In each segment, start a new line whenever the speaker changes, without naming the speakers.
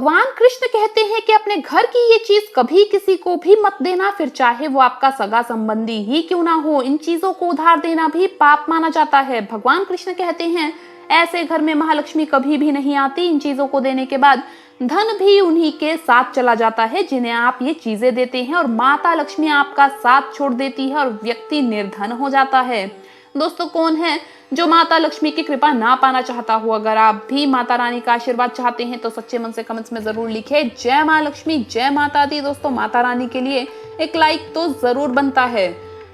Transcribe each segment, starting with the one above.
भगवान कृष्ण कहते हैं कि अपने घर की ये चीज कभी किसी को भी मत देना, फिर चाहे वो आपका सगा संबंधी ही क्यों ना हो। इन चीजों को उधार देना भी पाप माना जाता है। भगवान कृष्ण कहते हैं ऐसे घर में महालक्ष्मी कभी भी नहीं आती। इन चीजों को देने के बाद धन भी उन्हीं के साथ चला जाता है जिन्हें आप ये चीजें देते हैं, और माता लक्ष्मी आपका साथ छोड़ देती है और व्यक्ति निर्धन हो जाता है। दोस्तों, कौन है जो माता लक्ष्मी की कृपा ना पाना चाहता हो? अगर आप भी माता रानी का आशीर्वाद चाहते हैं तो सच्चे मन से कमेंट्स में जरूर लिखें जय मां लक्ष्मी, जय माता दी। दोस्तों, माता रानी के लिए एक लाइक तो जरूर बनता है।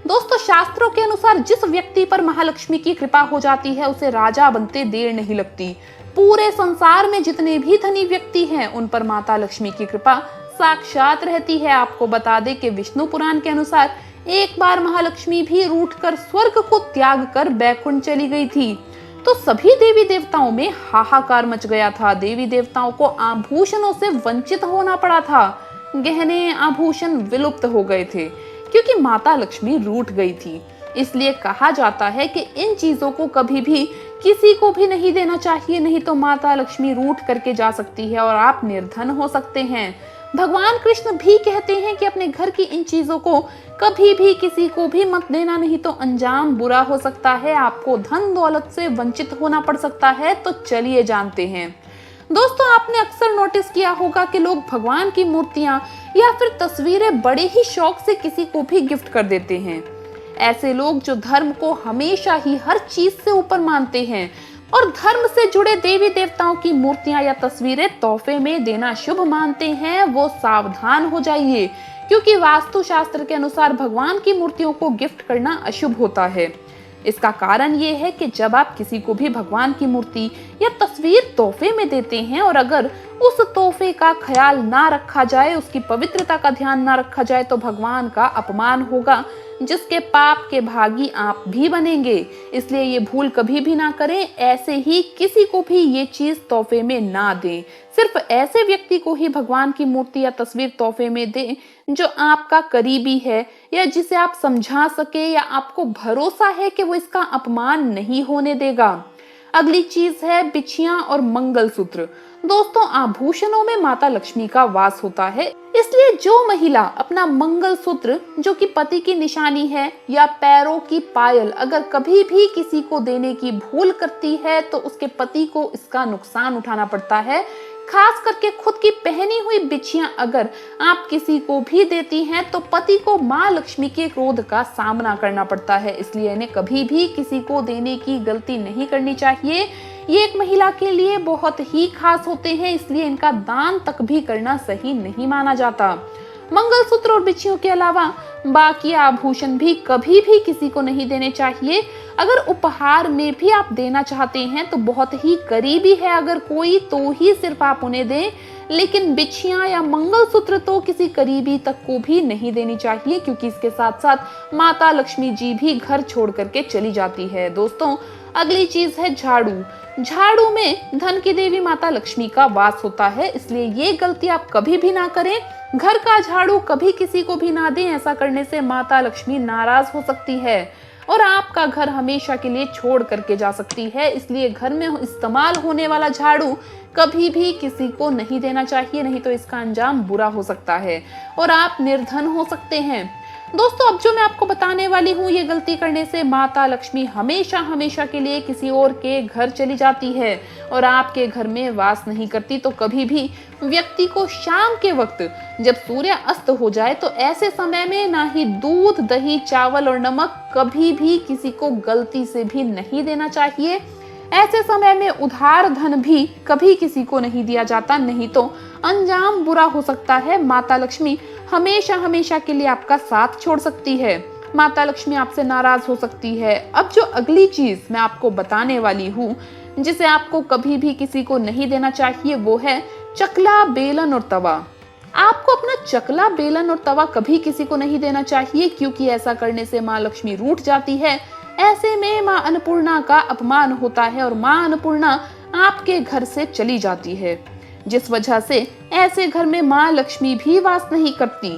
दोस्तों, शास्त्रों के अनुसार जिस व्यक्ति पर महालक्ष्मी की कृपा हो जाती है उसे राजा बनते देर नहीं लगती। पूरे संसार में जितने भी धनी व्यक्ति हैं उन पर माता लक्ष्मी की कृपा साक्षात रहती है। आपको बता दें कि विष्णु पुराण के अनुसार एक बार महालक्ष्मी भी रूठकर स्वर्ग को त्याग कर बैकुंठ चली गई थी, तो सभी देवी देवताओं में हाहाकार मच गया था। देवी देवताओं को आभूषणों से वंचित होना पड़ा था। गहने आभूषण विलुप्त हो गए थे क्योंकि माता लक्ष्मी रूठ गई थी। इसलिए कहा जाता है कि इन चीजों को कभी भी किसी को भी नहीं देना चाहिए, नहीं तो माता लक्ष्मी रूठ करके जा सकती है और आप निर्धन हो सकते हैं। भगवान कृष्ण भी कहते हैं कि अपने घर की इन चीजों को कभी भी किसी को भी मत देना, नहीं तो अंजाम बुरा हो सकता है। आपको धन दौलत से वंचित होना पड़ सकता है। तो चलिए जानते हैं। दोस्तों, आपने अक्सर नोटिस किया होगा कि लोग भगवान की मूर्तियां या फिर तस्वीरें बड़े ही शौक से किसी को भी गिफ्ट कर देते हैं। ऐसे लोग जो धर्म को हमेशा ही हर चीज से ऊपर मानते हैं और धर्म से जुड़े देवी देवताओं की मूर्तियां या तस्वीरें तोहफे में देना शुभ मानते हैं, वो सावधान हो जाइए, क्योंकि वास्तु शास्त्र के अनुसार भगवान की मूर्तियों को गिफ्ट करना अशुभ होता है। इसका कारण ये है कि जब आप किसी को भी भगवान की मूर्ति या तस्वीर तोहफे में देते हैं और अगर उस तोहफे का ख्याल ना रखा जाए, उसकी पवित्रता का ध्यान ना रखा जाए, तो भगवान का अपमान होगा, जिसके पाप के भागी आप भी बनेंगे। इसलिए ये भूल कभी भी ना करें। ऐसे ही किसी को भी ये चीज तोहफे में ना दें। सिर्फ ऐसे व्यक्ति को ही भगवान की मूर्ति या तस्वीर तोहफे में दें जो आपका करीबी है या जिसे आप समझा सके या आपको भरोसा है कि वो इसका अपमान नहीं होने देगा। अगली चीज है बिछिया और मंगलसूत्र। दोस्तों, आभूषणों में माता लक्ष्मी का वास होता है, इसलिए जो महिला अपना मंगलसूत्र जो कि पति की निशानी है या पैरों की पायल अगर कभी भी किसी को देने की भूल करती है तो उसके पति को इसका नुकसान उठाना पड़ता है। खास करके खुद की पहनी हुई बिछियां अगर आप किसी को भी देती हैं तो पति को मां लक्ष्मी के क्रोध का सामना करना पड़ता है। इसलिए इन्हें कभी भी किसी को देने की गलती नहीं करनी चाहिए। ये एक महिला के लिए बहुत ही खास होते हैं, इसलिए इनका दान तक भी करना सही नहीं माना जाता। मंगलसूत्र और बिछियों के अलावा बाकी आभूषण भी कभी भी किसी को नहीं देने चाहिए। अगर उपहार में भी आप देना चाहते हैं तो बहुत ही करीबी है अगर कोई, तो ही सिर्फ आप उन्हें दें, लेकिन बिछियां या मंगलसूत्र तो किसी करीबी तक को भी नहीं देनी चाहिए, क्योंकि इसके साथ साथ माता लक्ष्मी जी भी घर छोड़ करके चली जाती है। दोस्तों, अगली चीज है झाड़ू। झाड़ू में धन की देवी माता लक्ष्मी का वास होता है, इसलिए ये गलती आप कभी भी ना करें। घर का झाड़ू कभी किसी को भी ना दें। ऐसा करने से माता लक्ष्मी नाराज हो सकती है और आपका घर हमेशा के लिए छोड़ करके जा सकती है। इसलिए घर में इस्तेमाल होने वाला झाड़ू कभी भी किसी को नहीं देना चाहिए, नहीं तो इसका अंजाम बुरा हो सकता है और आप निर्धन हो सकते हैं। दोस्तों, अब जो मैं आपको बताने वाली हूँ, ये गलती करने से माता लक्ष्मी हमेशा हमेशा के लिए किसी और के घर चली जाती है और आपके घर में वास नहीं करती। तो कभी भी व्यक्ति को शाम के वक्त जब सूर्य अस्त हो जाए तो ऐसे समय में ना ही दूध, दही, चावल और नमक कभी भी किसी को गलती से भी नहीं देना चाहिए। ऐसे समय में उधार धन भी कभी किसी को नहीं दिया जाता, नहीं तो अंजाम बुरा हो सकता है। माता लक्ष्मी हमेशा हमेशा के लिए आपका साथ छोड़ सकती है। माता लक्ष्मी आपसे नाराज हो सकती है। अब जो अगली चीज मैं आपको बताने वाली हूँ जिसे आपको कभी भी किसी को नहीं देना चाहिए, वो है चकला, बेलन और तवा। आपको अपना चकला, बेलन और तवा कभी किसी को नहीं देना चाहिए, क्योंकि ऐसा करने से माँ लक्ष्मी रूठ जाती है। ऐसे में माँ अन्नपूर्णा का अपमान होता है और माँ अन्नपूर्णा आपके घर से चली जाती है, जिस वजह से ऐसे घर में माँ लक्ष्मी भी वास नहीं करती।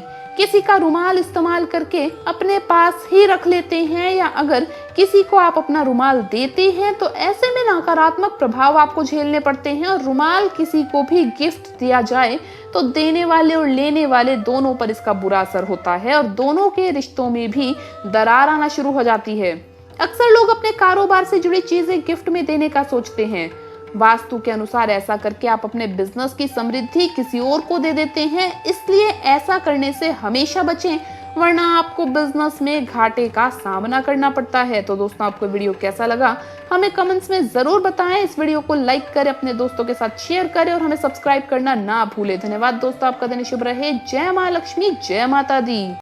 किसी का रुमाल इस्तेमाल करके अपने पास ही रख लेते हैं, या अगर किसी को आप अपना रुमाल देते हैं तो ऐसे में नकारात्मक प्रभाव आपको झेलने पड़ते हैं। और रुमाल किसी को भी गिफ्ट दिया जाए तो देने वाले और लेने वाले दोनों पर इसका बुरा असर होता है और दोनों के रिश्तों में भी दरार आना शुरू हो जाती है। अक्सर लोग अपने कारोबार से जुड़ी चीजें गिफ्ट में देने का सोचते हैं। वास्तु के अनुसार ऐसा करके आप अपने बिजनेस की समृद्धि किसी और को दे देते हैं, इसलिए ऐसा करने से हमेशा बचें, वरना आपको बिजनेस में घाटे का सामना करना पड़ता है। तो दोस्तों, आपको वीडियो कैसा लगा हमें कमेंट्स में जरूर बताएं। इस वीडियो को लाइक करें, अपने दोस्तों के साथ शेयर करें और हमें सब्सक्राइब करना ना भूलें। धन्यवाद दोस्तों, आपका दिन शुभ रहे। जय मां लक्ष्मी, जय माता दी।